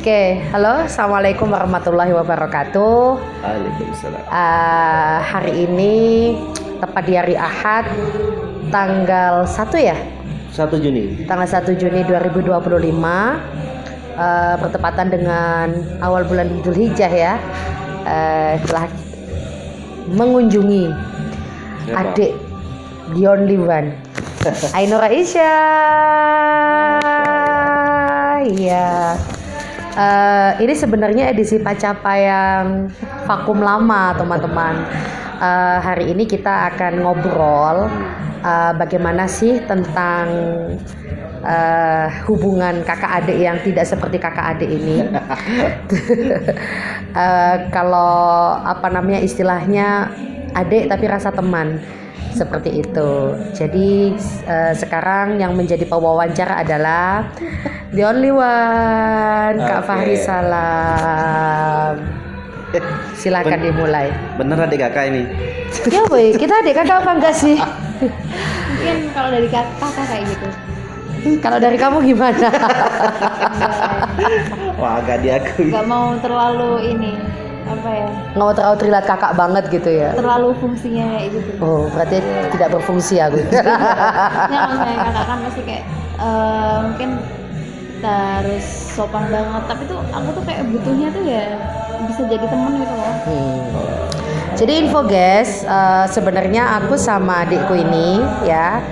Oke, halo, assalamualaikum warahmatullahi wabarakatuh. Waalaikumsalam. Hari ini tepat di hari Ahad, tanggal 1 ya? 1 Juni. Tanggal 1 Juni 2025, bertepatan dengan awal bulan Dzulhijjah ya. Telah mengunjungi Siapa? adik the only one, Ainur Aisyah. Iya. Ini sebenarnya edisi Pacapa yang vakum lama, teman-teman. Hari ini kita akan ngobrol bagaimana sih tentang hubungan kakak adik yang tidak seperti kakak adik ini. Kalau istilahnya adik tapi rasa teman. Seperti itu. Jadi sekarang yang menjadi pewawancara adalah the only one, Kak Fahri Salam. Silakan dimulai. Bener adik kakak ini? Ya boy, kita adik kakak apa enggak sih? Mungkin kalau dari kakak kayak gitu. Kalau dari kamu gimana? Wah, agak diakui. Gak mau terlalu ini Nggak mau terlalu terlihat kakak banget gitu ya? terlalu fungsinya kayak gitu. Oh, berarti tidak berfungsi aku. Ya kalau saya kakak kan pasti kayak mungkin kita harus sopan banget, tapi tuh aku tuh kayak butuhnya tuh ya bisa jadi temen gitu loh. Jadi info guys, sebenarnya aku sama adikku ini ya.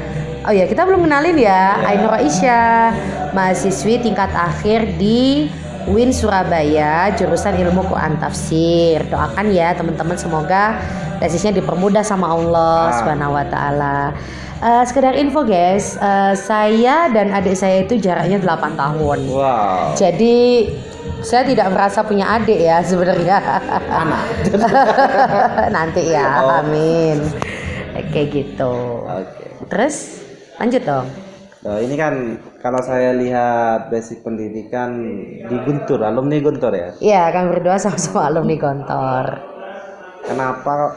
Oh ya, kita belum kenalin ya. Ainur Aisyah, mahasiswi tingkat akhir di UIN Surabaya, jurusan Ilmu Quran Tafsir. Doakan ya teman-teman, semoga tesisnya dipermudah sama Allah Subhanahu wa taala. Sekedar info guys, saya dan adik saya itu jaraknya 8 tahun. Wow. Jadi saya tidak merasa punya adik ya sebenarnya. Anak. Nanti ya, amin. Kayak gitu. Oke. Terus lanjut dong. Nah, ini kan kalau saya lihat basic pendidikan di Guntur, alumni Guntur ya. Iya, kami berdua sama-sama alumni Gontor. Kenapa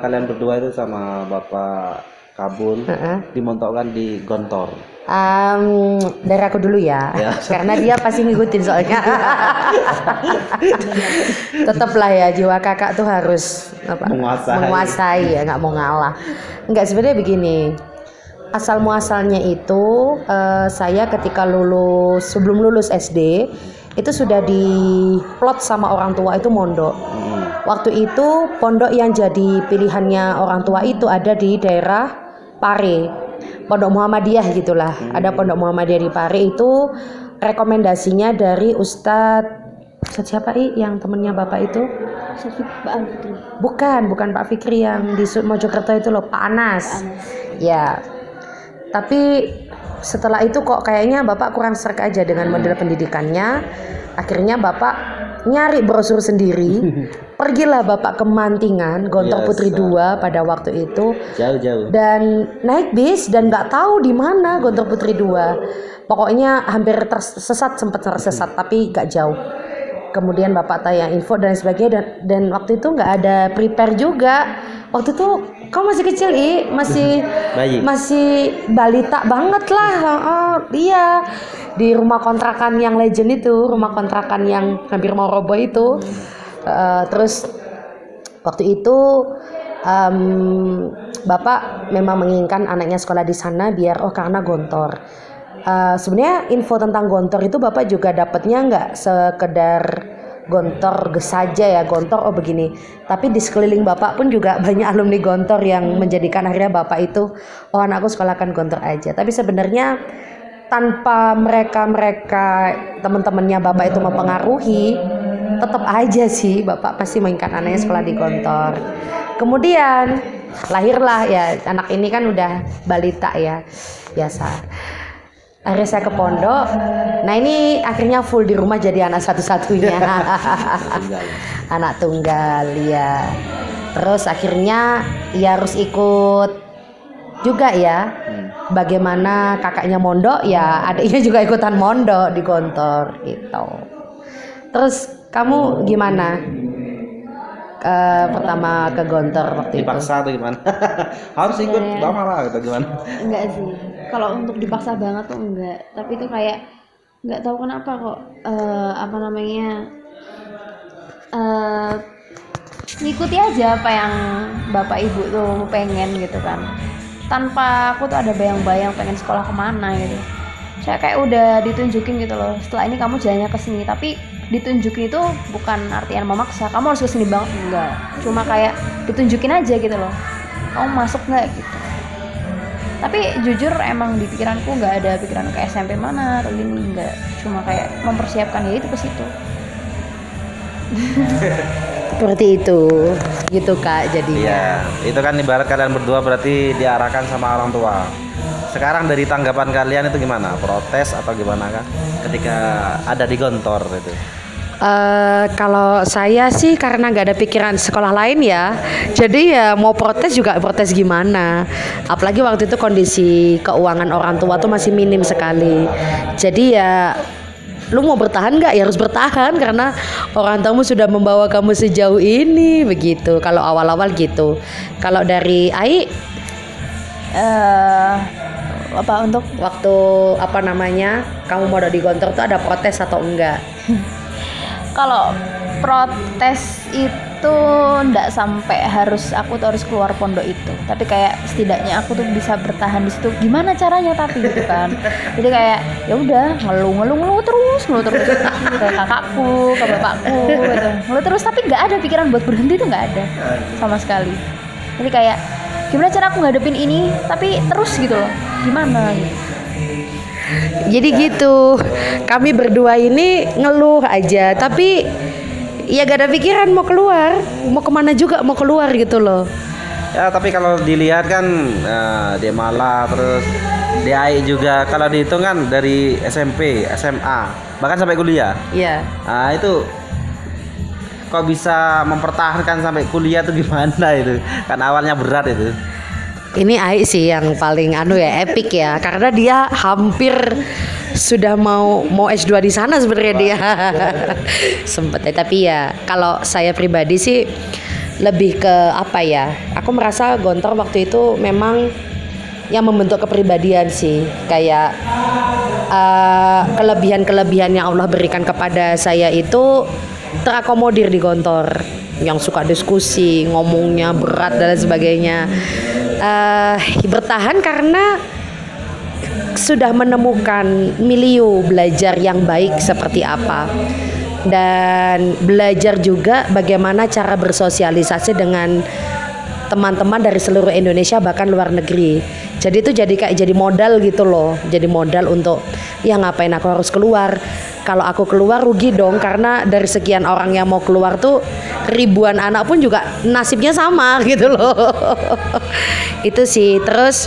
kalian berdua itu sama Bapak Kabul dimontokkan di Gontor? Dari aku dulu ya, Ya. karena dia pasti ngikutin soalnya. Tetaplah ya, jiwa kakak tuh harus menguasai ya, nggak mau ngalah. Nggak, sebenarnya begini. Asal muasalnya itu saya ketika sebelum lulus SD itu sudah diplot sama orang tua itu mondok. Waktu itu pondok yang jadi pilihannya orang tua itu ada di daerah Pare, Pondok Muhammadiyah gitulah. Ada Pondok Muhammadiyah di Pare, itu rekomendasinya dari Ustadz siapa yang temennya bapak itu? Bukan Pak Fikri yang di Mojokerto itu loh, Pak Anas. Ya. Tapi setelah itu kok kayaknya bapak kurang serk aja dengan model pendidikannya. Akhirnya bapak nyari brosur sendiri. Pergilah bapak ke Mantingan, Gontor Putri 2 pada waktu itu. Jauh-jauh. Dan naik bis dan nggak tahu di mana Gontor Putri 2. Pokoknya hampir sempat tersesat tapi nggak jauh. Kemudian bapak tanya info dan sebagainya, dan waktu itu nggak ada prepare juga. Waktu itu kamu masih kecil, masih balita banget lah. Iya, di rumah kontrakan yang legend itu, rumah kontrakan yang hampir mau roboh itu. Terus waktu itu bapak memang menginginkan anaknya sekolah di sana biar karena Gontor. Sebenarnya info tentang Gontor itu bapak juga dapatnya nggak sekedar Gontor saja ya, Gontor begini, tapi di sekeliling bapak pun juga banyak alumni Gontor yang menjadikan akhirnya bapak itu anakku sekolahkan Gontor aja. Tapi sebenarnya tanpa mereka teman-temannya bapak itu mempengaruhi, tetap aja sih bapak pasti menginginkan anaknya sekolah di Gontor. Kemudian lahirlah ya, anak ini kan udah balita ya, biasa. Akhirnya saya ke pondok. Nah ini akhirnya full di rumah jadi anak satu-satunya. Anak tunggal ya. Terus akhirnya ya harus ikut juga ya. Bagaimana kakaknya mondok ya adiknya juga ikutan mondok di Gontor gitu. Terus kamu gimana? Pertama ke Gontor waktu dipaksa atau gimana? Harus ikut bapak lah atau gimana? Enggak sih, kalau untuk dipaksa banget tuh enggak, tapi itu kayak nggak tahu kenapa kok apa namanya eh, ngikuti aja apa yang bapak ibu tuh pengen gitu kan, tanpa aku tuh ada bayang-bayang pengen sekolah kemana gitu. Saya kayak udah ditunjukin gitu loh, setelah ini kamu jalannya ke sini, tapi ditunjukin itu bukan artian memaksa kamu harus kesini banget, enggak, cuma kayak ditunjukin aja gitu loh, kamu masuk nggak gitu. Tapi jujur emang di pikiranku nggak ada pikiran ke SMP mana atau gini, enggak, cuma kayak mempersiapkan ya itu ke situ. Seperti itu gitu Kak jadinya. Iya, itu kan ibarat kalian berdua berarti diarahkan sama orang tua. Sekarang dari tanggapan kalian itu gimana? Protes atau gimana kan? Ketika ada di Gontor itu. Kalau saya sih karena nggak ada pikiran sekolah lain ya, jadi ya mau protes juga protes gimana. Apalagi waktu itu kondisi keuangan orang tua tuh masih minim sekali. Jadi ya lu mau bertahan nggak ya harus bertahan karena orang tamu sudah membawa kamu sejauh ini begitu. Kalau awal-awal gitu. Kalau dari Ai Apa untuk waktu apa namanya kamu mau di Gontor tuh ada protes atau enggak? kalau protes itu ndak sampai aku tuh harus keluar pondok itu, tapi kayak setidaknya aku tuh bisa bertahan di situ. Gimana caranya tapi gitu kan? Jadi kayak ya udah ngeluh terus ke kakakku, ke bapakku gitu. Ngeluh terus tapi nggak ada pikiran buat berhenti, tuh nggak ada sama sekali. Jadi kayak gimana cara aku ngadepin ini tapi terus gitu loh, gimana gitu. Jadi gitu, kami berdua ini ngeluh aja, tapi ya gak ada pikiran mau keluar, mau kemana juga mau keluar gitu loh. Ya tapi kalau dilihat kan dia malah terus DAI juga kalau dihitung kan dari SMP, SMA, bahkan sampai kuliah. Iya. Nah itu kok bisa mempertahankan sampai kuliah tuh gimana itu? Kan awalnya berat itu. Ini Ai sih yang paling epic ya, karena dia hampir sudah mau S2 di sana sebenarnya dia. Sempet ya, tapi ya kalau saya pribadi sih lebih ke apa ya? Aku merasa Gontor waktu itu memang yang membentuk kepribadian sih, kayak kelebihan-kelebihan yang Allah berikan kepada saya itu terakomodir di Gontor. Yang suka diskusi, ngomongnya berat dan sebagainya. Bertahan karena sudah menemukan milieu belajar yang baik seperti apa, dan belajar juga bagaimana cara bersosialisasi dengan teman-teman dari seluruh Indonesia bahkan luar negeri. Jadi itu jadi modal gitu loh, jadi modal untuk ya ngapain aku harus keluar. Kalau aku keluar rugi dong, karena dari sekian orang yang mau keluar tuh ribuan anak pun juga nasibnya sama gitu loh. Itu sih. Terus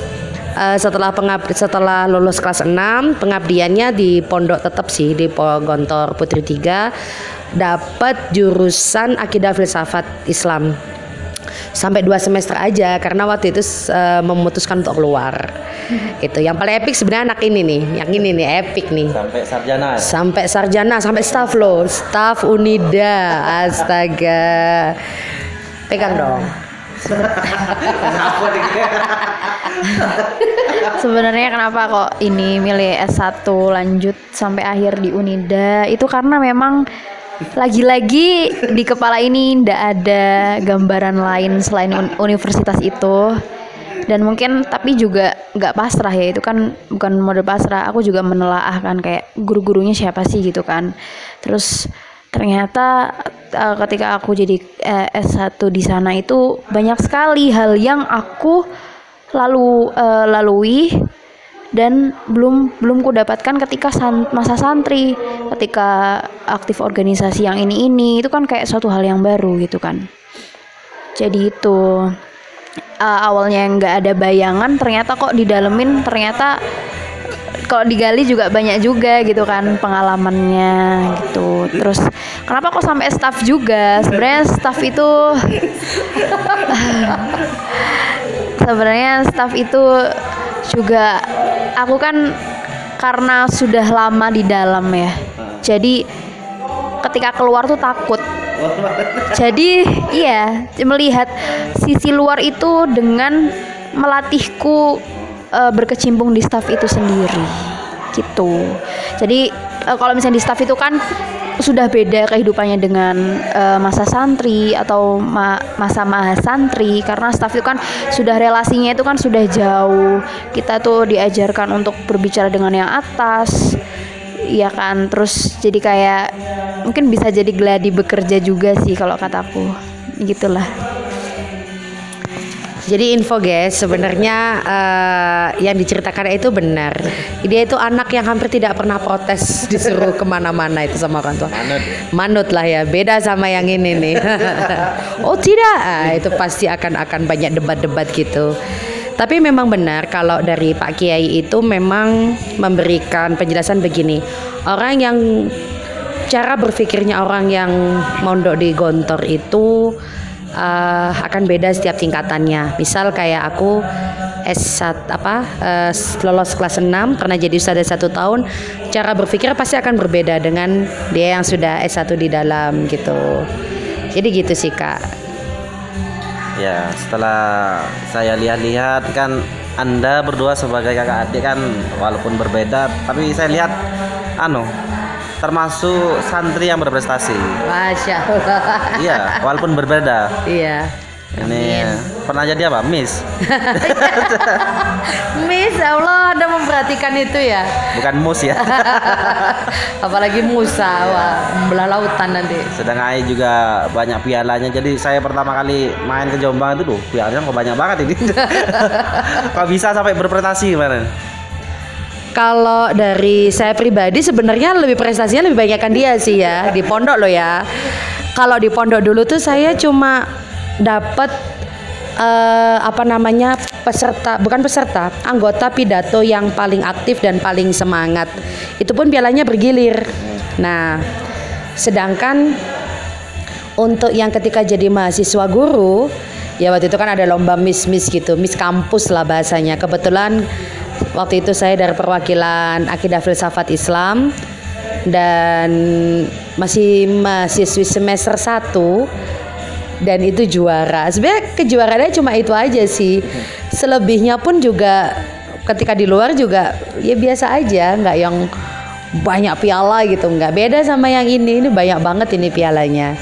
setelah lulus kelas 6 pengabdiannya di pondok tetap sih di Gontor Putri 3, dapat jurusan akidah filsafat Islam. Sampai 2 semester aja karena waktu itu memutuskan untuk keluar. Itu yang paling epic sebenarnya anak ini nih, yang ini nih epic nih. Sampai sarjana. Ya? Sampai sarjana, sampai staff loh, staff Unida. Astaga. Pegang dong. Sebenarnya kenapa kok ini milih S1 lanjut sampai akhir di Unida, itu karena memang lagi-lagi di kepala ini ndak ada gambaran lain selain universitas itu. Dan mungkin tapi juga nggak pasrah ya, itu kan bukan mode pasrah, aku juga menelaah kan kayak guru-gurunya siapa sih gitu kan. Terus ternyata ketika aku jadi S1 di sana itu banyak sekali hal yang aku lalui dan belum ku dapatkan ketika masa santri, ketika aktif organisasi yang ini itu kan kayak suatu hal yang baru gitu kan. Jadi itu awalnya nggak ada bayangan, ternyata kok didalemin, ternyata kalau digali juga banyak juga gitu kan pengalamannya gitu. Terus kenapa kok sampai staff juga? Sebenarnya staff itu juga aku kan karena sudah lama di dalam ya. Jadi ketika keluar tuh takut. Jadi iya, melihat sisi luar itu dengan melatihku berkecimpung di staff itu sendiri gitu. Jadi kalau misalnya di staff itu kan sudah beda kehidupannya dengan masa santri atau masa mahasantri, karena staff itu kan sudah relasinya itu kan sudah jauh. Kita tuh diajarkan untuk berbicara dengan yang atas, ya kan. Terus jadi kayak mungkin bisa jadi gladi bekerja juga sih kalau kataku, gitulah. Jadi info guys, sebenarnya yang diceritakan itu benar. Dia itu anak yang hampir tidak pernah protes disuruh kemana-mana itu sama orang tua. Manut lah ya, beda sama yang ini nih. Oh tidak, itu pasti akan banyak debat-debat gitu. Tapi memang benar kalau dari Pak Kiai itu memang memberikan penjelasan begini. Orang yang cara berpikirnya orang yang mondok di Gontor itu akan beda setiap tingkatannya. Misal kayak aku S1 lolos kelas 6 pernah jadi ustadzah 1 tahun, cara berpikir pasti akan berbeda dengan dia yang sudah S1 di dalam gitu. Jadi gitu sih Kak. Ya, setelah saya lihat-lihat kan Anda berdua sebagai kakak adik kan walaupun berbeda, tapi saya lihat termasuk santri yang berprestasi. Masya Allah. Iya, walaupun berbeda. Iya. Ini pernah jadi apa? Miss. Miss, Allah Anda memperhatikan itu ya. Bukan mus ya. Apalagi Musa, wah, belah lautan nanti. Sedang Ai juga banyak pialanya. Jadi saya pertama kali main ke Jombang itu pialanya kok banyak banget ini. Kok bisa sampai berprestasi kemarin? Kalau dari saya pribadi sebenarnya lebih prestasinya lebih banyak kan dia sih ya di pondok loh ya. Kalau di pondok dulu tuh saya cuma dapat anggota pidato yang paling aktif dan paling semangat. Itu pun pialanya bergilir. Nah, sedangkan untuk yang ketika jadi mahasiswa guru, ya waktu itu kan ada lomba miss gitu, miss kampus lah bahasanya. Kebetulan waktu itu saya dari perwakilan Akidah Filsafat Islam dan masih mahasiswi semester 1 dan itu juara. Sebenarnya kejuaraannya cuma itu aja sih. Selebihnya pun juga ketika di luar juga ya biasa aja, nggak yang banyak piala gitu, nggak. Beda sama yang ini banyak banget ini pialanya.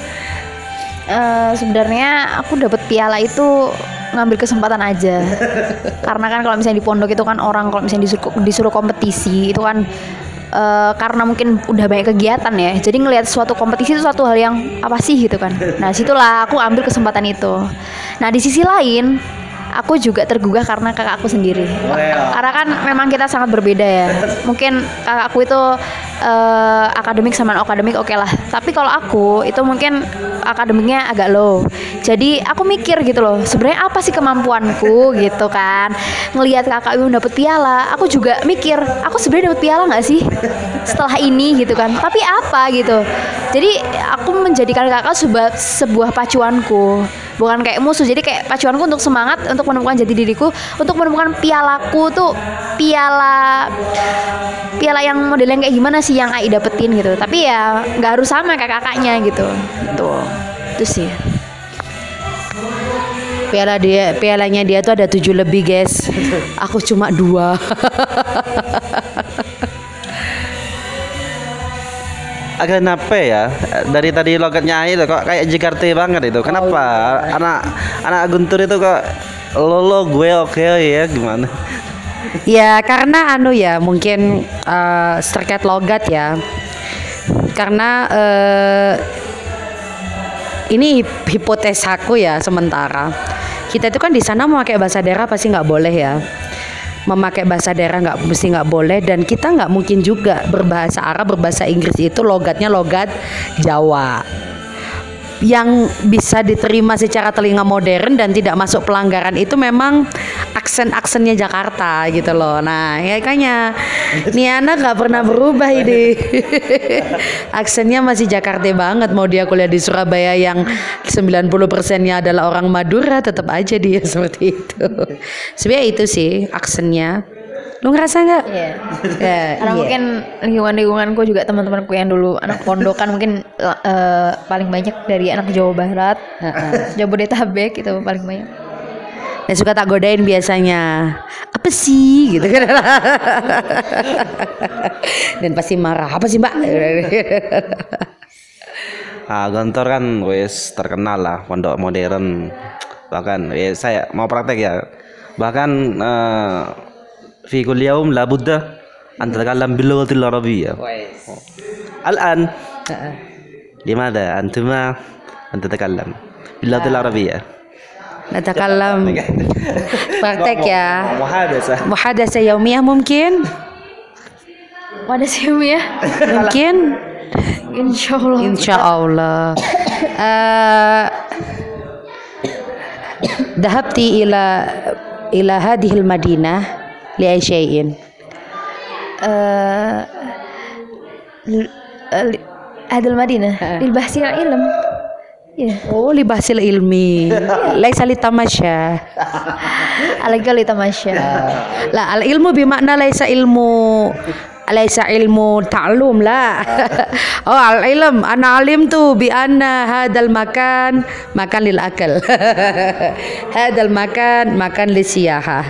Sebenarnya aku dapat piala itu ngambil kesempatan aja. Karena kan kalau misalnya di pondok itu kan orang kalau misalnya disuruh kompetisi itu kan karena mungkin udah banyak kegiatan ya. Jadi ngelihat suatu kompetisi itu suatu hal yang apa sih gitu kan. Nah, situlah aku ambil kesempatan itu. Nah, di sisi lain aku juga tergugah karena kakakku sendiri. Karena kan memang kita sangat berbeda ya. Mungkin kakakku itu akademik sama non-akademik oke lah. Tapi kalau aku itu mungkin akademiknya agak low. Jadi aku mikir gitu loh, sebenarnya apa sih kemampuanku gitu kan. Ngelihat kakak Ibu dapet piala, aku juga mikir, aku sebenarnya dapet piala nggak sih setelah ini gitu kan. Tapi apa gitu. Jadi aku menjadikan kakak sebuah pacuanku. Bukan kayak musuh, jadi kayak pacuanku untuk semangat untuk menemukan jati diriku, untuk menemukan pialaku tuh piala yang model yang kayak gimana sih yang Ai dapetin gitu. Tapi ya nggak harus sama kayak kakaknya gitu. Itu sih. Pialanya dia tuh ada 7 lebih guys. Aku cuma 2. Agak nape ya dari tadi logatnya itu kok kayak Jakarta banget itu. Kenapa anak Guntur itu kok lo gue oke ya gimana? Ya karena ya mungkin terkait logat ya. Karena ini hipotesaku ya sementara. Kita itu kan di sana memakai bahasa daerah pasti nggak boleh ya. Memakai bahasa daerah nggak boleh, dan kita nggak mungkin juga berbahasa Arab, berbahasa Inggris itu logatnya logat Jawa yang bisa diterima secara telinga modern dan tidak masuk pelanggaran. Itu memang aksennya Jakarta gitu loh. Nah ya kayaknya nih anak nggak pernah berubah ini. Aksennya masih Jakarta banget. Mau dia kuliah di Surabaya yang 90%-nya adalah orang Madura, tetap aja dia seperti itu. Sebenarnya itu sih aksennya. Lu ngerasa nggak? Iya. Karena mungkin lingkunganku juga teman-temanku yang dulu anak pondokan mungkin paling banyak dari anak Jawa Barat, Jabodetabek itu paling banyak. Dia suka tak godain biasanya. Apa sih gitu kan. Dan pasti marah. Apa sih, Mbak? Nah, Gontor kan wis terkenal lah pondok modern. Bahkan saya mau praktek ya. Bahkan fi kulli yaum la budda an tatakallam bil lughatil arabiyyah. Al-an limada antuma an tatakallam bil lughatil arabiyyah. Natakallam praktek ya. Muhadasa yaumiyah mungkin. Wadah sih ya. Mungkin Insyaallah. insyaallah. Dhahabti ila hadhihi al-madinah li ay shay'in. هذا المدينة للبحث عن علم. Oh, li bahsil ilmi. Laisa li tamasya. Alaga li tamasya. La al ilmu bimakna laisa ilmu ta'lum la. Oh, al ilm ana alim tu bi anna hadal makan lil akal. Hadal makan li siyahah.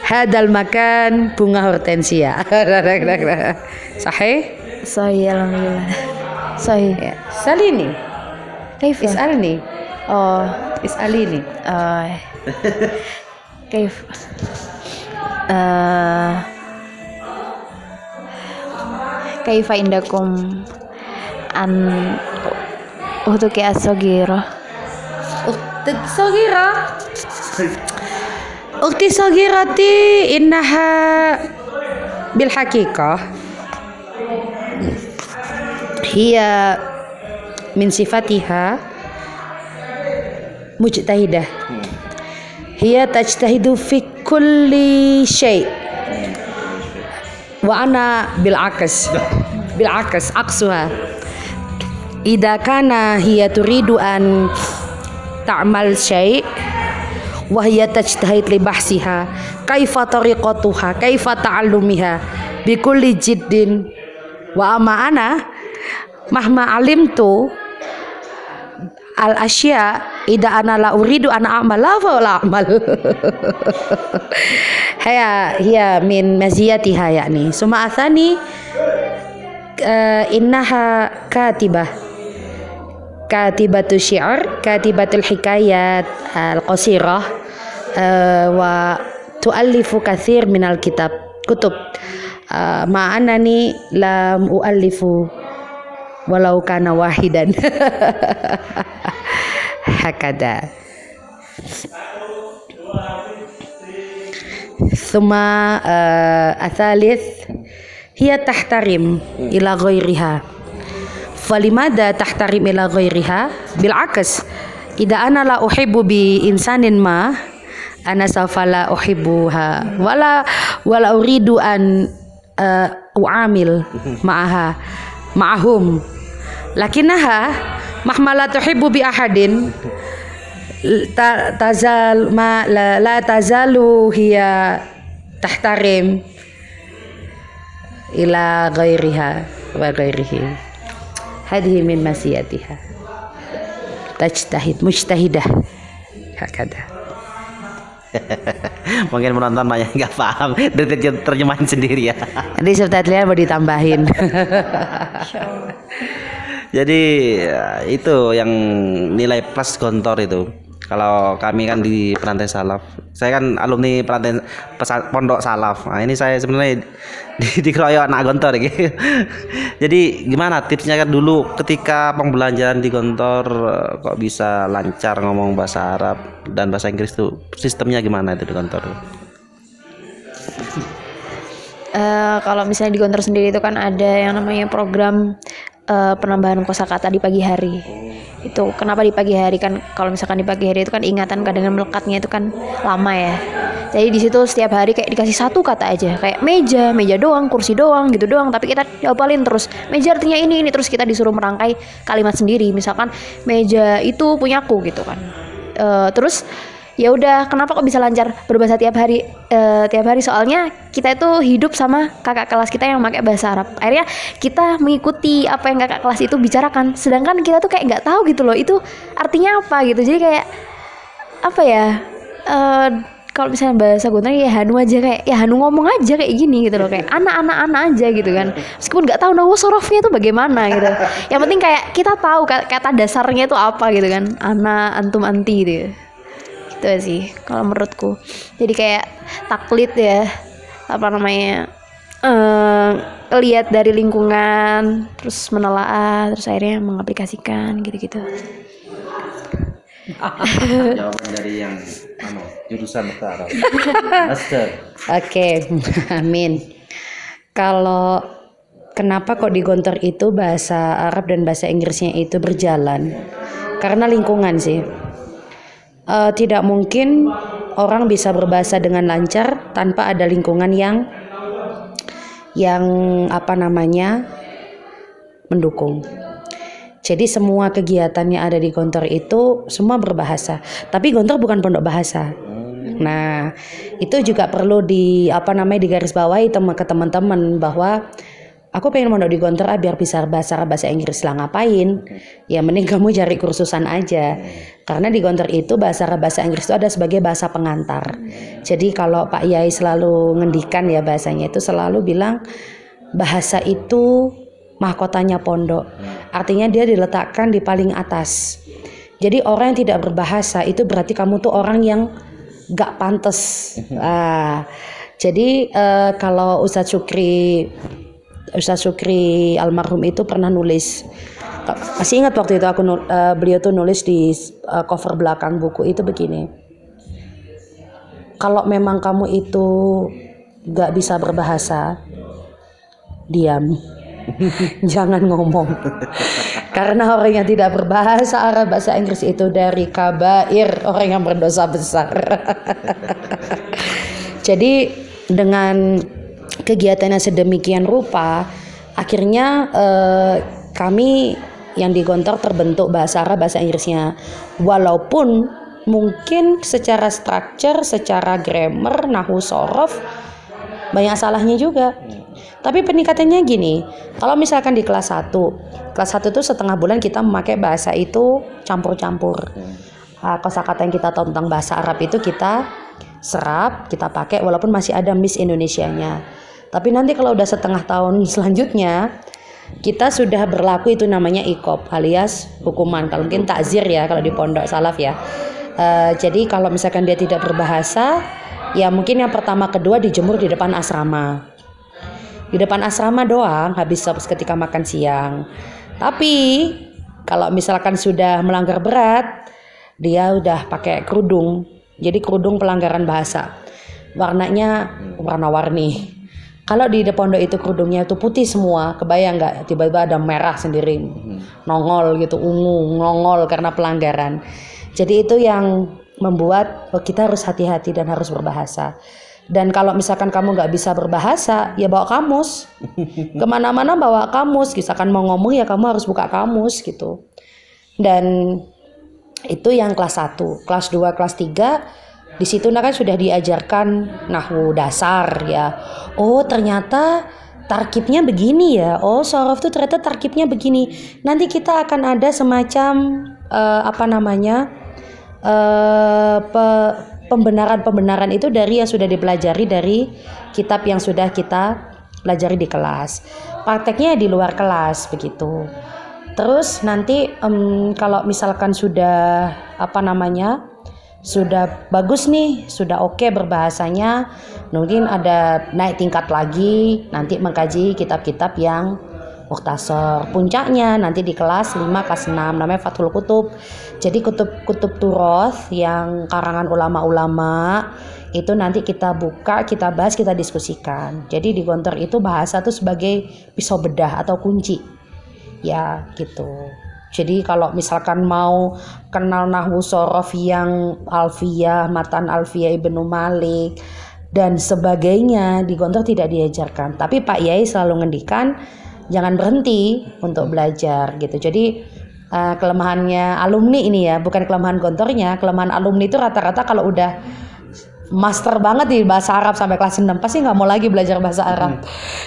Hadal makan bunga hortensia. Sahih? Sahih alhamdulillah. Sahih. Salini. كيف؟ Is'alni. Is'alini. كيف؟ كيف عندكم أن أختك الصغيرة؟ أختي صغيرتي إنها بالحقيقة هي من صفاتها مجتهدة. هي تجتهد في كل شيء وأنا بالعكس عكسها. إذا كان هي تريد أن تعمل شيء وهي تجتهد لبحثها كيف طريقتها كيف تعلمها بكل جد. وأما أنا مهما علمت الأشياء إذا أنا لا أريد أن أعمل فلا أعمل. هي من مزيتها يعني. ثم الثاني إنها كاتبة الشعر كاتبة الحكايات القصيرة وتؤلف كثير من كتب مع أنني لم أؤلف walau kana wahidan. Hakada. Thumma athalith hiya tahtarim ila ghairiha. Falimada tahtarim ila ghairiha? Bil'aks. Idza ana la uhibbu bi insanin ma ana sawfa la uhibbuha wala uridu an uamil ma'ahum. Lakinnaha mahma la tuhibbu bi ahadin la tazalu hiya tahtarim ila ghairiha wa ghairihi. Hadhihi min masiyatiha. Tajtahid mujtahidah. Hakada. Mungkin penonton banyak nggak paham dari terjemahin sendiri ya. Nanti subtitlenya mau ditambahin. Jadi itu yang nilai plus Gontor itu. Kalau kami kan di Perantai Salaf, saya kan alumni Pondok Salaf. Nah, ini saya sebenarnya dikeroyok anak Gontor gitu. Jadi gimana tipsnya kan dulu ketika pembelajaran di Gontor kok bisa lancar ngomong bahasa Arab dan bahasa Inggris tuh sistemnya gimana itu di Gontor? Kalau misalnya di Gontor sendiri itu kan ada yang namanya program penambahan kosakata di pagi hari. Itu kenapa di pagi hari kan? Kalau misalkan di pagi hari itu kan ingatan kadang melekatnya itu kan lama ya. Jadi di situ setiap hari kayak dikasih satu kata aja, kayak meja doang, kursi doang, gitu doang. Tapi kita dihafalin terus. Meja artinya ini, terus kita disuruh merangkai kalimat sendiri. Misalkan meja itu punyaku gitu kan. Terus ya udah, kenapa kok bisa lancar berbahasa tiap hari soalnya kita itu hidup sama kakak kelas kita yang pakai bahasa Arab. Akhirnya kita mengikuti apa yang kakak kelas itu bicarakan, sedangkan kita tuh kayak nggak tahu gitu loh itu artinya apa gitu. Jadi kayak apa ya, kalau misalnya bahasa Gontor ya Hanu aja, kayak ya Hanu ngomong aja kayak gini gitu loh, kayak anak aja gitu kan, meskipun nggak tahu nahwu sorofnya itu bagaimana gitu. Yang penting kayak kita tahu kata dasarnya itu apa gitu kan, ana, antum, anti gitu. Gitu sih kalau menurutku. Jadi kayak taklid ya, apa namanya, lihat dari lingkungan, terus menelaah, terus akhirnya mengaplikasikan gitu-gitu. Jawaban dari yang jurusan bahasa Arab. Master. Oke, amin. Kalau kenapa kok di Gontor itu bahasa Arab dan bahasa Inggrisnya itu berjalan? Karena lingkungan sih. Tidak mungkin orang bisa berbahasa dengan lancar tanpa ada lingkungan yang apa namanya mendukung. Jadi semua kegiatan yang ada di Gontor itu semua berbahasa. Tapi Gontor bukan pondok bahasa. Nah, itu juga perlu digarisbawahi ke teman-teman bahwa aku pengen mondok di Gontor biar bisa bahasa Inggris lah. Ngapain? Ya mending kamu cari kursusan aja. Karena di Gontor itu bahasa Inggris itu ada sebagai bahasa pengantar. Jadi kalau Pak Yai selalu ngendikan ya bahasanya itu selalu bilang bahasa itu mahkotanya pondok. Artinya dia diletakkan di paling atas. Jadi orang yang tidak berbahasa itu berarti kamu tuh orang yang gak pantas. Jadi kalau Ustadz Syukri almarhum itu pernah nulis, masih ingat waktu itu beliau tuh nulis di cover belakang buku itu begini, kalau memang kamu itu gak bisa berbahasa, diam. Jangan ngomong. Karena orang yang tidak berbahasa Arab bahasa Inggris itu dari kabair, orang yang berdosa besar. Jadi dengan kegiatan yang sedemikian rupa, akhirnya kami yang di Gontor terbentuk bahasa Arab bahasa Inggrisnya. Walaupun mungkin secara structure, secara grammar, nahwu sorof banyak salahnya juga. Tapi peningkatannya gini, kalau misalkan di kelas 1 itu setengah bulan kita memakai bahasa itu campur-campur. Kosakata yang kita tahu tentang bahasa Arab itu kita serap, kita pakai walaupun masih ada Miss Indonesianya. Tapi nanti kalau udah setengah tahun selanjutnya, kita sudah berlaku itu namanya iqab alias hukuman. Kalau mungkin takzir ya kalau di pondok salaf ya. Jadi kalau misalkan dia tidak berbahasa, ya mungkin yang pertama kedua dijemur di depan asrama. Di depan asrama doang, habis ketika makan siang. Tapi kalau misalkan sudah melanggar berat, dia udah pakai kerudung. Jadi kerudung pelanggaran bahasa. Warnanya warna-warni. Kalau di pondok itu kerudungnya itu putih semua, kebayang nggak? Tiba-tiba ada merah sendiri, nongol gitu, ungu, nongol karena pelanggaran. Jadi itu yang membuat kita harus hati-hati dan harus berbahasa. Dan kalau misalkan kamu nggak bisa berbahasa, ya bawa kamus. Kemana-mana bawa kamus. Misalkan mau ngomong ya kamu harus buka kamus gitu. Dan itu yang kelas 1. Kelas 2, kelas 3, di situ kan sudah diajarkan nahwu dasar ya. Oh ternyata tarkibnya begini ya. Oh sorof tuh ternyata tarkibnya begini. Nanti kita akan ada semacam pembenaran itu dari yang sudah dipelajari dari kitab yang sudah kita pelajari di kelas. Prakteknya di luar kelas begitu. Terus nanti kalau misalkan sudah sudah bagus nih, sudah oke berbahasanya, mungkin ada naik tingkat lagi, nanti mengkaji kitab-kitab yang mukhtasar. Puncaknya nanti di kelas 5, kelas 6 namanya Fathul Kutub. Jadi kutub turoth yang karangan ulama-ulama itu nanti kita buka, kita bahas, kita diskusikan. Jadi di Gontor itu bahasa tuh sebagai pisau bedah atau kunci. Ya gitu. Jadi kalau misalkan mau kenal nahwu sorof yang alfiyah, matan alfiyah Ibnu Malik dan sebagainya di Gontor tidak diajarkan. Tapi Pak Yai selalu ngendikan jangan berhenti untuk belajar gitu. Jadi kelemahannya alumni ini ya, bukan kelemahan Gontornya, kelemahan alumni itu rata-rata kalau udah master banget di bahasa Arab sampai kelas 6 pasti nggak mau lagi belajar bahasa Arab.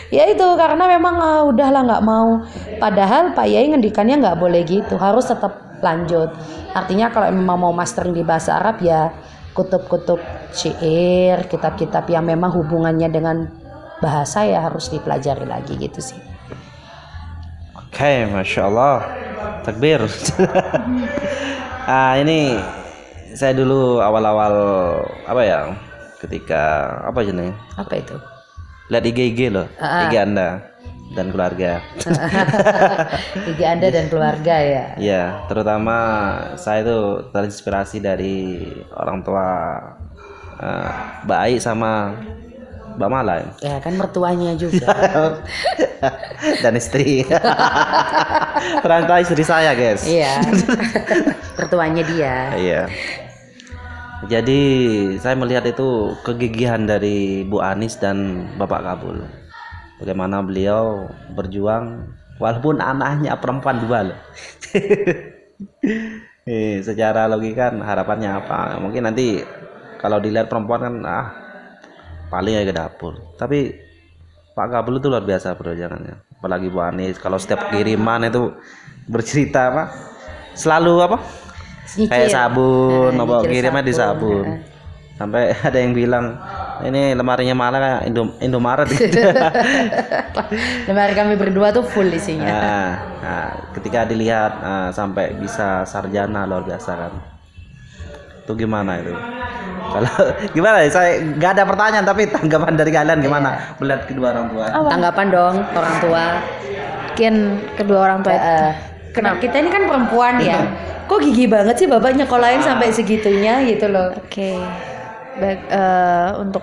Ya itu karena memang udahlah nggak mau. Padahal Pak Yai ngendikannya nggak boleh gitu, harus tetap lanjut. Artinya kalau memang mau master di bahasa Arab ya kutub-kutub syair, kitab-kitab yang memang hubungannya dengan bahasa ya harus dipelajari lagi gitu sih. Oke, masya Allah, takbir. Ini saya dulu awal-awal apa ya, ketika apa jenis? Apa itu? Lihat IG loh, IG Anda dan keluarga. IG Anda dan keluarga ya. Iya, terutama saya itu terinspirasi dari orang tua Mbak Ai sama Mbak Mala. Ya kan mertuanya juga. Dan istri. Ternyata istri saya, guys. Iya. Mertuanya dia. Iya. Jadi saya melihat itu kegigihan dari Bu Anis dan Bapak Kabul. Bagaimana beliau berjuang walaupun anaknya perempuan 2 loh. Secara logika harapannya apa? Mungkin nanti kalau dilihat perempuan kan paling ya ke dapur. Tapi Pak Kabul itu luar biasa perjuangannya. Apalagi Bu Anis kalau setiap kiriman itu bercerita selalu kayak sabun, kirimnya di sabun. Sampai ada yang bilang ini lemarinya malah kayak Indomaret gitu. Lemari kami berdua tuh full isinya. Ketika dilihat sampai bisa sarjana luar biasa kan. Itu gimana itu? Kalau gimana? Saya nggak ada pertanyaan tapi tanggapan dari kalian gimana melihat kedua orang tua? Tanggapan dong orang tua. Mungkin kedua orang tua. Kenapa kita ini kan perempuan ya? Kok gigi banget sih bapak nyekolahin sampai segitunya gitu loh. Oke. Baik, untuk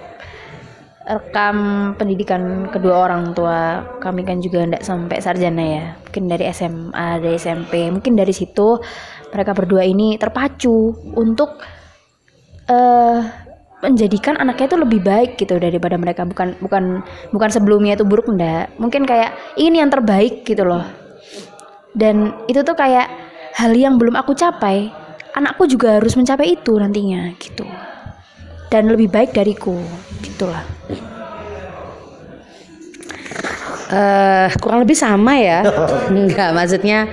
rekam pendidikan kedua orang tua kami kan juga tidak sampai sarjana ya, mungkin dari SMA, dari SMP, mungkin dari situ mereka berdua ini terpacu untuk menjadikan anaknya itu lebih baik gitu daripada mereka, bukan sebelumnya itu buruk, enggak, mungkin kayak ini yang terbaik gitu loh. Dan itu tuh kayak hal yang belum aku capai, anakku juga harus mencapai itu nantinya gitu. Dan lebih baik dariku, gitulah. Kurang lebih sama ya. Enggak, maksudnya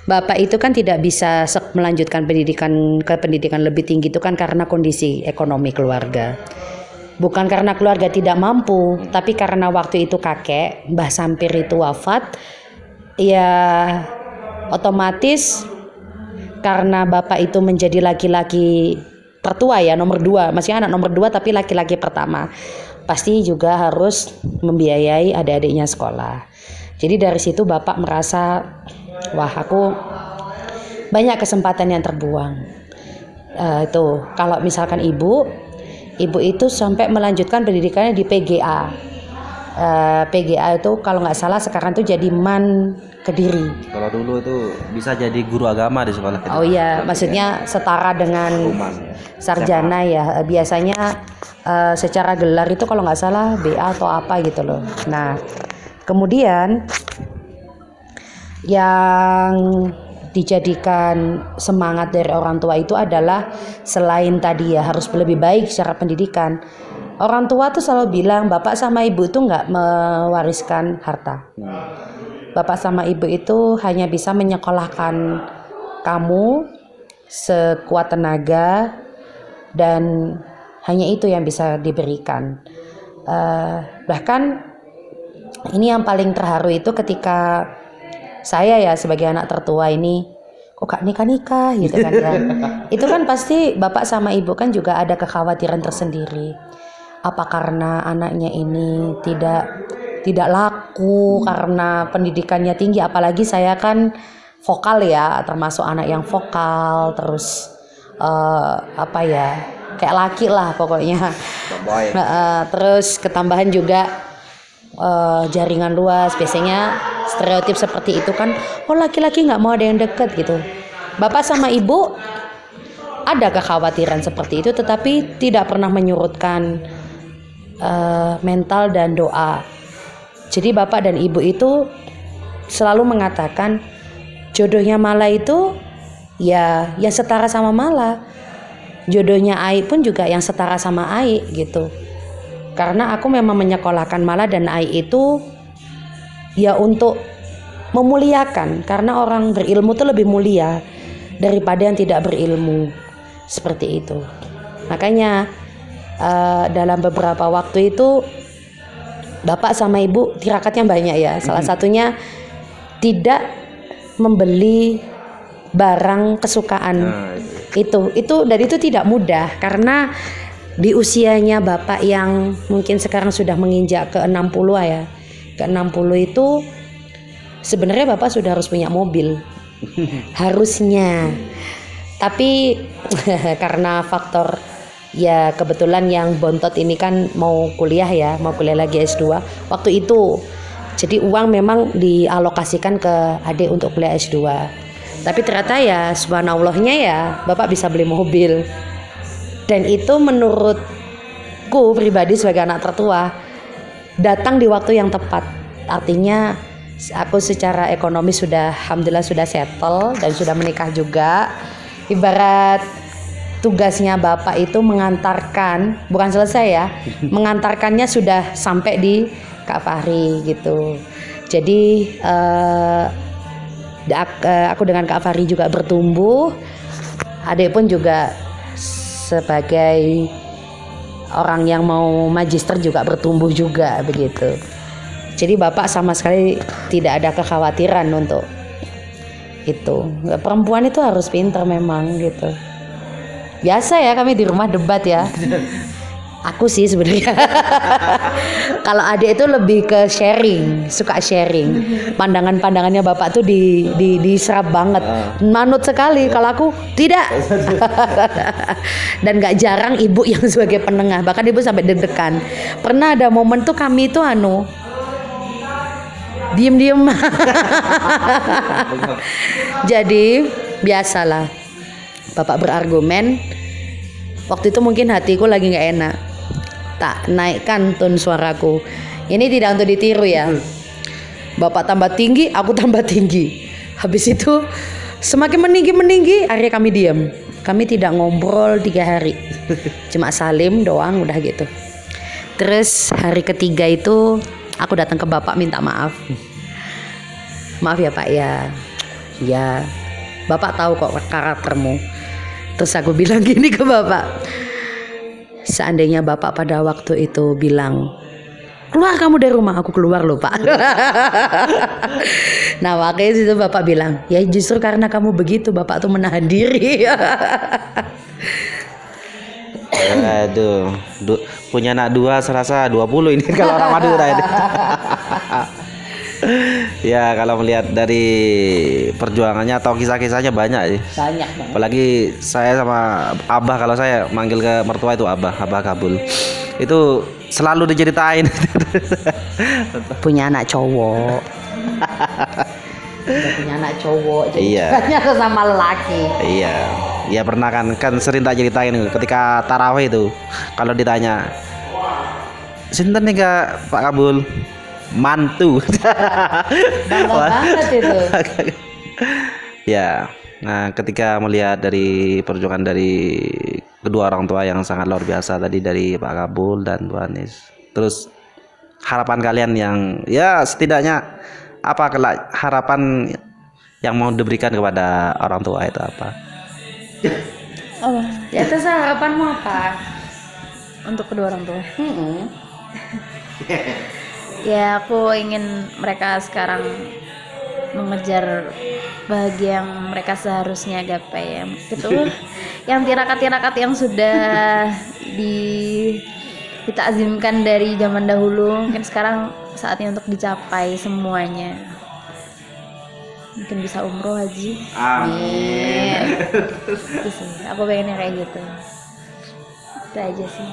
bapak itu kan tidak bisa melanjutkan pendidikan lebih tinggi itu kan karena kondisi ekonomi keluarga. Bukan karena keluarga tidak mampu, tapi karena waktu itu kakek Mbah Sampir itu wafat, ya otomatis karena bapak itu menjadi laki-laki tertua ya, nomor 2, masih anak nomor 2 tapi laki-laki pertama, pasti juga harus membiayai adik-adiknya sekolah. Jadi dari situ bapak merasa, wah aku banyak kesempatan yang terbuang. Itu kalau misalkan ibu itu sampai melanjutkan pendidikannya di PGA. PGA itu kalau nggak salah sekarang tuh jadi MAN Kediri. Kalau dulu itu bisa jadi guru agama di sekolah kita. Oh iya, maksudnya setara dengan sarjana ya. Biasanya secara gelar itu kalau nggak salah BA atau apa gitu loh. Nah, kemudian yang dijadikan semangat dari orang tua itu adalah selain tadi ya harus lebih baik secara pendidikan. Orang tua tuh selalu bilang bapak sama ibu itu nggak mewariskan harta. Bapak sama ibu itu hanya bisa menyekolahkan kamu sekuat tenaga dan hanya itu yang bisa diberikan. Bahkan ini yang paling terharu itu ketika saya ya sebagai anak tertua ini kok gak nikah gitu kan ya. Itu kan pasti bapak sama ibu kan juga ada kekhawatiran tersendiri. Apa karena anaknya ini tidak laku karena pendidikannya tinggi, apalagi saya kan vokal ya, termasuk anak yang vokal, terus kayak laki lah pokoknya. Terus ketambahan juga jaringan luas, biasanya stereotip seperti itu kan, laki-laki nggak mau ada yang deket gitu. Bapak sama ibu ada kekhawatiran seperti itu, tetapi tidak pernah menyurutkan mental dan doa. Jadi bapak dan ibu itu selalu mengatakan jodohnya Mala itu ya yang setara sama Mala, jodohnya Ai pun juga yang setara sama Ai gitu. Karena aku memang menyekolahkan Mala dan Ai itu ya untuk memuliakan, karena orang berilmu itu lebih mulia daripada yang tidak berilmu, seperti itu. Makanya dalam beberapa waktu itu bapak sama ibu tirakatnya banyak ya. Salah satunya tidak membeli barang kesukaan. Itu dan itu tidak mudah karena di usianya bapak yang mungkin sekarang sudah menginjak ke 60 ya. Ke 60 itu sebenarnya bapak sudah harus punya mobil. Harusnya. Tapi karena faktor ya kebetulan yang bontot ini kan mau kuliah lagi S2 waktu itu. Jadi uang memang dialokasikan ke adik untuk kuliah S2. Tapi ternyata ya subhanallahnya ya bapak bisa beli mobil. Dan itu menurutku pribadi sebagai anak tertua datang di waktu yang tepat. Artinya aku secara ekonomi sudah alhamdulillah sudah settle dan sudah menikah juga. Ibarat tugasnya bapak itu mengantarkan, bukan selesai ya, mengantarkannya sudah sampai di Kak Fahri gitu. Jadi aku dengan Kak Fahri juga bertumbuh, adik pun juga sebagai orang yang mau magister juga bertumbuh juga begitu. Jadi bapak sama sekali tidak ada kekhawatiran untuk itu. Perempuan itu harus pintar memang gitu. Biasa ya kami di rumah debat ya. Aku sih sebenarnya. Kalau adik itu lebih ke sharing, suka sharing. Pandangannya bapak tuh diserap banget. Manut sekali. Kalau aku tidak. Dan nggak jarang ibu yang sebagai penengah. Bahkan ibu sampai deg-degan. Pernah ada momen tuh kami itu diem. Jadi biasalah. Bapak berargumen, waktu itu mungkin hatiku lagi nggak enak, tak naikkan tone suaraku. Ini tidak untuk ditiru ya. Bapak tambah tinggi, aku tambah tinggi. Habis itu semakin meninggi, akhirnya kami diam. Kami tidak ngobrol 3 hari, cuma salim doang udah gitu. Terus hari ketiga itu aku datang ke bapak minta maaf. Maaf ya pak ya bapak tahu kok karaktermu. Terus aku bilang gini ke bapak, seandainya bapak pada waktu itu bilang, keluar kamu dari rumah, aku keluar loh pak. Nah makanya situ bapak bilang, ya justru karena kamu begitu bapak tuh menahan diri. Aduh, punya anak 2 serasa 20 ini kalau orang Madura ini. Ya kalau melihat dari perjuangannya atau kisah-kisahnya banyak sih. Banyak. Apalagi saya sama abah, kalau saya manggil ke mertua itu abah Kabul. Itu selalu diceritain. Punya anak cowok. Punya anak cowok. Jadi iya. Sama lelaki. Iya. Ya pernah kan sering tak ceritain ketika tarawih itu. Kalau ditanya, sinten nih Kak Pak Kabul? Mantu. Bangga banget itu. Ya, nah ketika melihat dari perjuangan dari kedua orang tua yang sangat luar biasa tadi, dari Pak Kabul dan Bu Anis, terus harapan kalian yang ya setidaknya apa harapan yang mau diberikan kepada orang tua itu apa? Ya terus harapanmu apa? Untuk kedua orang tua. Ya aku ingin mereka sekarang mengejar bahagia yang mereka seharusnya gapai ya. Gitu. Yang tirakat-tirakat yang sudah ditakzimkan dari zaman dahulu, mungkin sekarang saatnya untuk dicapai semuanya. Mungkin bisa umroh, haji. Amin. Itu sih, aku pengennya kayak gitu. Itu aja sih.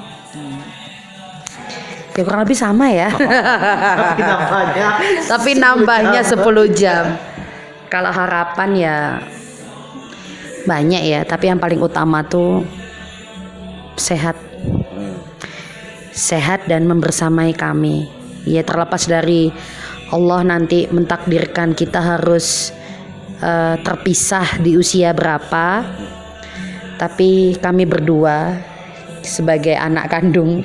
Ya kurang lebih sama ya. Tapi nambahnya 10 jam. Kalau harapan ya banyak ya, tapi yang paling utama tuh sehat. Sehat dan membersamai kami. Ya terlepas dari Allah nanti mentakdirkan kita harus terpisah di usia berapa, tapi kami berdua sebagai anak kandung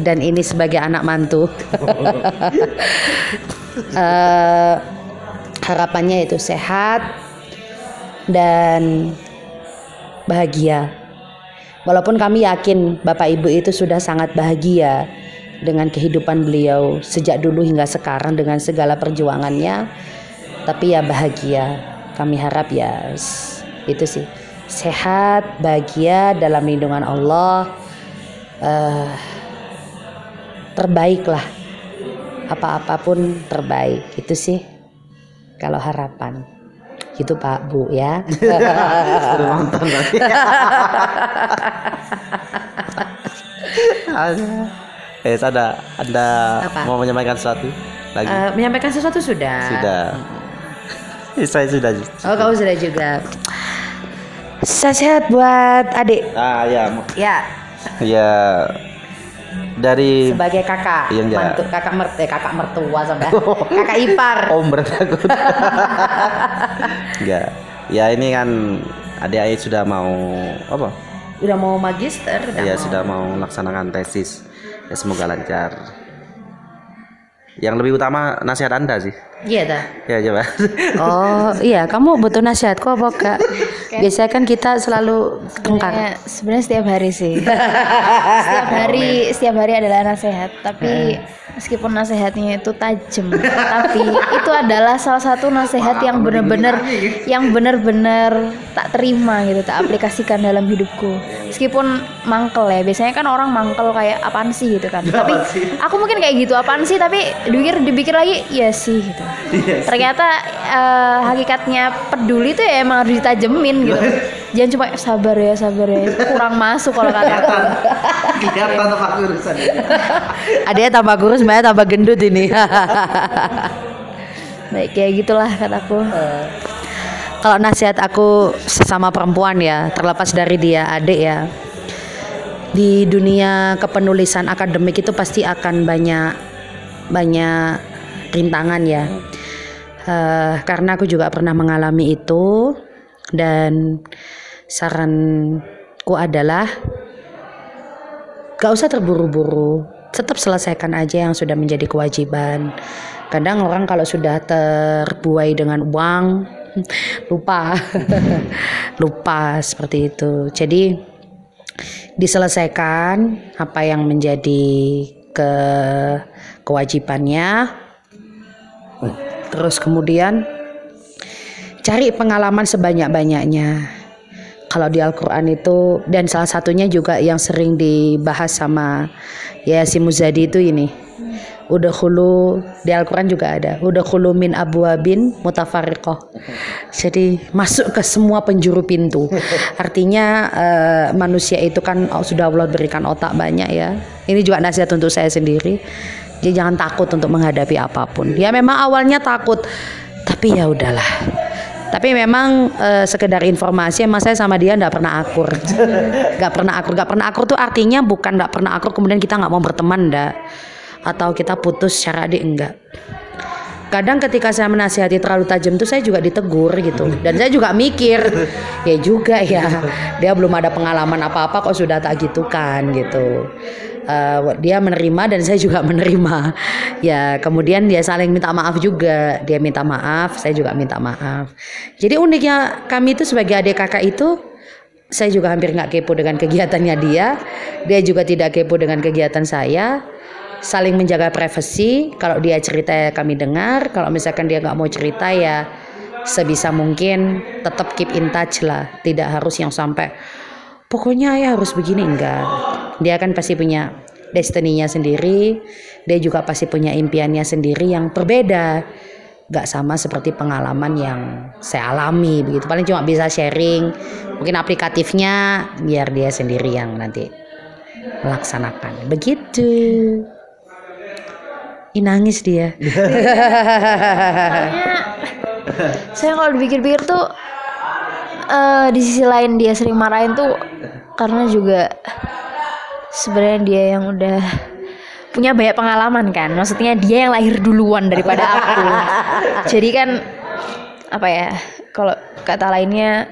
dan ini sebagai anak mantu, harapannya itu sehat dan bahagia. Walaupun kami yakin Bapak Ibu itu sudah sangat bahagia dengan kehidupan beliau sejak dulu hingga sekarang dengan segala perjuangannya, tapi ya bahagia. Kami harap ya itu sih, sehat, bahagia dalam lindungan Allah, terbaik lah, apa-apapun terbaik, itu sih kalau harapan. Gitu Pak Bu ya. Suruh nonton lagi. Anda Apa? mau menyampaikan sesuatu lagi? Menyampaikan sesuatu sudah. Sudah. Saya sudah. Oh, kamu sudah juga. Sehat buat adik. Ya. Ya, Ya dari sebagai kakak, Iya, enggak. mantu, kakak mertua sampai kakak ipar. Om takut. Enggak. Ya ini kan adik-adik sudah mau apa? Udah mau magister, Ya sudah mau melaksanakan tesis. Ya semoga lancar. Yang lebih utama nasihat Anda sih. Iya dah. Ya coba. Oh iya, kamu butuh nasihatku apa kak? Biasanya kan kita selalu tengkar. Sebenarnya setiap hari sih. setiap hari adalah nasihat, tapi meskipun nasihatnya itu tajam, tapi itu adalah salah satu nasihat yang benar-benar tak terima gitu, tak aplikasikan dalam hidupku. Meskipun mangkel ya, biasanya kan orang mangkel kayak apaan sih gitu kan. Tapi aku mungkin kayak gitu, apaan sih, tapi dipikir lagi ya sih gitu. Ternyata hakikatnya peduli itu ya emang harus ditajemin gitu. Jangan cuma sabar ya, kurang masuk kalau kataku. Kelihatan tambah kurusan. Adanya tambah kurus, sebenarnya tambah gendut ini. Baik, kayak gitulah kataku. Kalau nasihat aku sesama perempuan ya, terlepas dari dia adik ya, di dunia kepenulisan akademik itu pasti akan banyak rintangan ya. Karena aku juga pernah mengalami itu, dan saranku adalah gak usah terburu-buru, tetap selesaikan aja yang sudah menjadi kewajiban. Kadang orang kalau sudah terbuai dengan uang lupa seperti itu. Jadi diselesaikan apa yang menjadi kewajibannya, terus kemudian cari pengalaman sebanyak-banyaknya. Kalau di Al-Quran itu, dan salah satunya juga yang sering dibahas sama Yayasin Muzadi itu ini, udkhulu, di Al-Quran juga ada, udkhulu min abwabin mutafariqah. Jadi masuk ke semua penjuru pintu. Artinya manusia itu kan sudah Allah berikan otak banyak ya. Ini juga nasihat untuk saya sendiri. Jadi jangan takut untuk menghadapi apapun. Ya memang awalnya takut, tapi ya udahlah. Tapi memang sekedar informasi, emang saya sama dia nggak pernah akur. Nggak pernah akur tuh artinya bukan nggak pernah akur kemudian kita nggak mau berteman, enggak, atau kita putus secara adik, enggak. Kadang ketika saya menasihati terlalu tajam tuh saya juga ditegur gitu, dan saya juga mikir ya juga ya, dia belum ada pengalaman apa-apa kok sudah tak gitu kan gitu. Dia menerima dan saya juga menerima ya, kemudian dia saling minta maaf juga, dia minta maaf, saya juga minta maaf. Jadi uniknya kami itu sebagai adik kakak itu, saya juga hampir nggak kepo dengan kegiatannya dia juga tidak kepo dengan kegiatan saya, saling menjaga privasi. Kalau dia cerita ya kami dengar, kalau misalkan dia nggak mau cerita ya sebisa mungkin tetap keep in touch lah, tidak harus yang sampai pokoknya ya harus begini, enggak. Dia kan pasti punya destiny-nya sendiri, dia juga pasti punya impiannya sendiri yang berbeda, gak sama seperti pengalaman yang saya alami begitu. Paling cuma bisa sharing, mungkin aplikatifnya biar dia sendiri yang nanti melaksanakan begitu. Nangis dia. Saya kalau dipikir-pikir tuh di sisi lain dia sering marahin tuh karena juga sebenarnya dia yang udah punya banyak pengalaman kan, maksudnya dia yang lahir duluan daripada aku. Jadi kan apa ya, kalau kata lainnya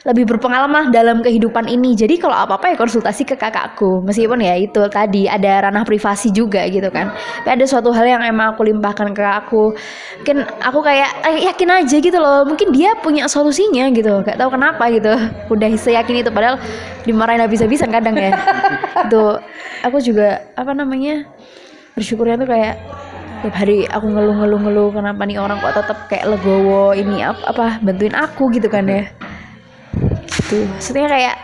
lebih berpengalaman dalam kehidupan ini. Jadi kalau apa-apa ya konsultasi ke kakakku. Meskipun ya itu tadi ada ranah privasi juga gitu kan. Tapi ada suatu hal yang emang aku limpahkan ke aku. Mungkin aku kayak yakin aja gitu loh. Mungkin dia punya solusinya gitu. Gak tahu kenapa gitu. Udah seyakin itu padahal dimarahin habis-habisan kadang ya. Itu aku juga bersyukurnya tuh kayak tiap hari aku ngeluh kenapa nih orang kok tetap kayak legowo ini apa bantuin aku gitu kan ya. Tuh, maksudnya kayak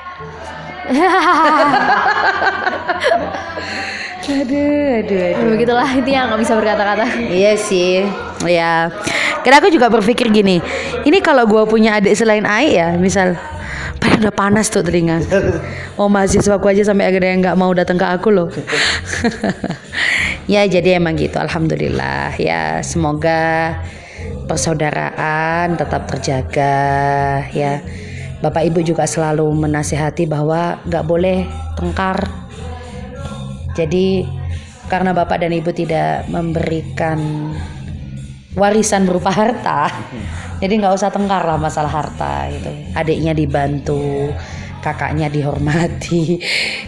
aduh. Begitulah intinya nggak bisa berkata-kata. Iya sih, ya. Karena aku juga berpikir gini, ini kalau gue punya adik selain Ai ya, misal, padahal udah panas tuh telinga. Oh mahasiswa aku aja sampai akhirnya nggak mau datang ke aku loh. Ya jadi emang gitu, alhamdulillah. Ya semoga persaudaraan tetap terjaga ya. Bapak Ibu juga selalu menasihati bahwa nggak boleh tengkar. Jadi karena Bapak dan Ibu tidak memberikan warisan berupa harta, jadi nggak usah tengkar lah masalah harta gitu. Adiknya dibantu, kakaknya dihormati.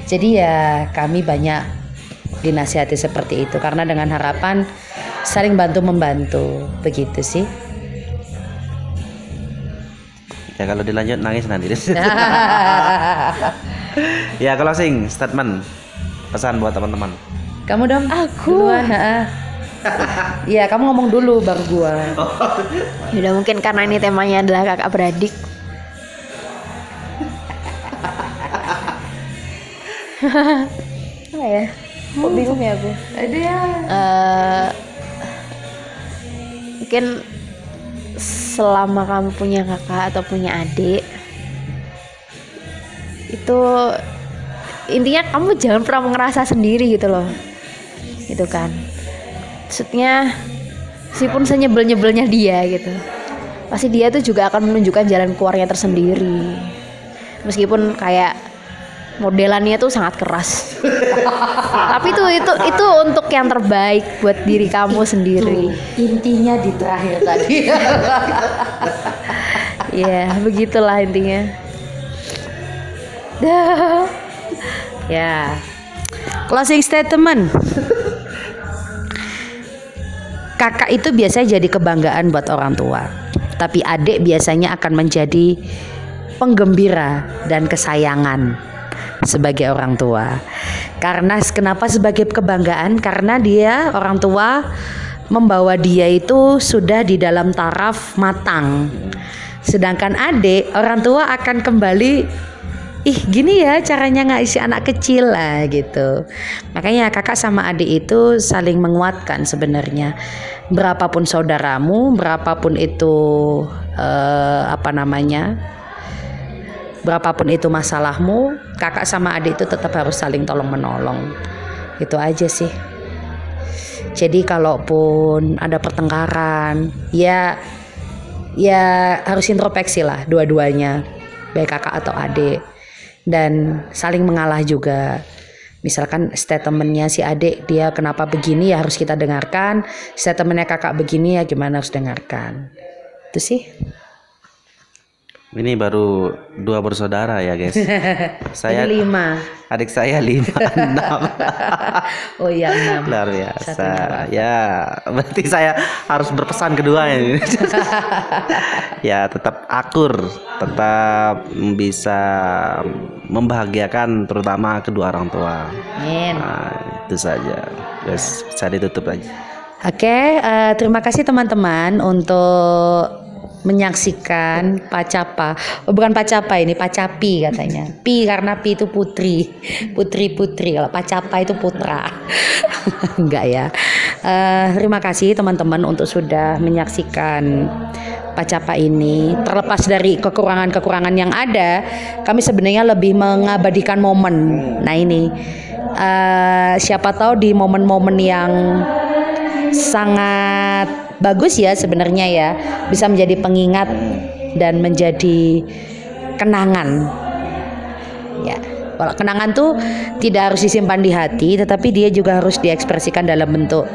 Jadi ya kami banyak dinasihati seperti itu karena dengan harapan saling bantu membantu, begitu sih. Ya kalau dilanjut nangis nanti. Ya closing statement, pesan buat teman-teman. Kamu dong. Aku. Iya kamu ngomong dulu baru gua. Udah mungkin karena ini temanya adalah kakak beradik. Apa ya? Kok bingung ya aku? Ada ya. Mungkin selama kamu punya kakak atau punya adik, itu intinya kamu jangan pernah ngerasa sendiri gitu loh, gitu kan. Maksudnya meskipun senyebel-nyebelnya dia gitu, pasti dia tuh juga akan menunjukkan jalan keluarnya tersendiri. Meskipun kayak modelannya tuh sangat keras. Tapi itu untuk yang terbaik buat diri kamu sendiri. Intinya di terakhir tadi. Ya, begitulah intinya. Ya. Closing statement. Kakak itu biasanya jadi kebanggaan buat orang tua. Tapi adik biasanya akan menjadi penggembira dan kesayangan sebagai orang tua. Karena kenapa sebagai kebanggaan? Karena dia orang tua membawa dia itu sudah di dalam taraf matang. Sedangkan adik orang tua akan kembali, ih gini ya caranya ngisi anak kecil lah gitu. Makanya kakak sama adik itu saling menguatkan sebenarnya. Berapapun saudaramu, berapapun itu berapapun itu masalahmu, kakak sama adik itu tetap harus saling tolong menolong. Itu aja sih. Jadi kalaupun ada pertengkaran, ya harus introspeksi lah dua-duanya, baik kakak atau adik, dan saling mengalah juga. Misalkan statementnya si adik dia kenapa begini ya harus kita dengarkan, statementnya kakak begini ya gimana harus dengarkan. Itu sih. Ini baru 2 bersaudara ya guys. Saya ini 5. Adik saya 5, 6. Oh iya 6. Luar biasa. Ya, berarti saya harus berpesan kedua ini. Ya, tetap akur, tetap bisa membahagiakan terutama kedua orang tua. Amin. Nah, itu saja. Terus bisa ditutup aja. Oke, terima kasih teman-teman untuk menyaksikan Pacapa. Oh, bukan Pacapa ini, Pacapi katanya. Pi karena Pi itu putri. Putri. Kalau Pacapa itu putra. Enggak ya. Terima kasih teman-teman untuk sudah menyaksikan Pacapa ini. Terlepas dari kekurangan-kekurangan yang ada, kami sebenarnya lebih mengabadikan momen. Nah ini siapa tahu di momen-momen yang sangat bagus ya sebenarnya ya, bisa menjadi pengingat dan menjadi kenangan ya. Kalau kenangan tuh tidak harus disimpan di hati, tetapi dia juga harus diekspresikan dalam bentuk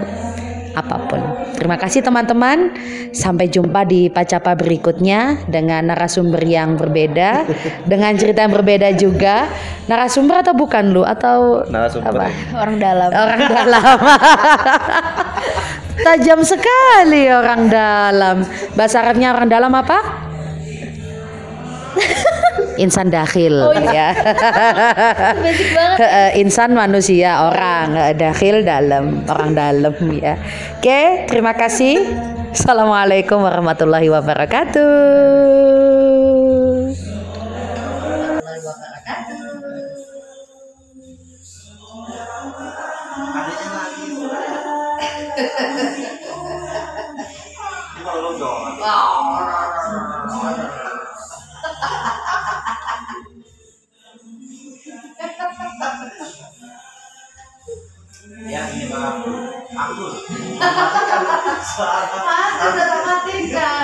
apapun. Terima kasih teman-teman. Sampai jumpa di Pacapa berikutnya dengan narasumber yang berbeda, dengan cerita yang berbeda juga. Narasumber atau bukan lu atau Narasumber. apa? Orang dalam. Orang dalam. Tajam sekali orang dalam. Bahasa Arabnya orang dalam apa? Insan dakhil ya. Basic banget. Insan manusia, orang dakhil dalam, orang dalam ya. Oke, terima kasih. Assalamualaikum warahmatullahi wabarakatuh. Ya, ini maaf. Aku. Sudah matikan.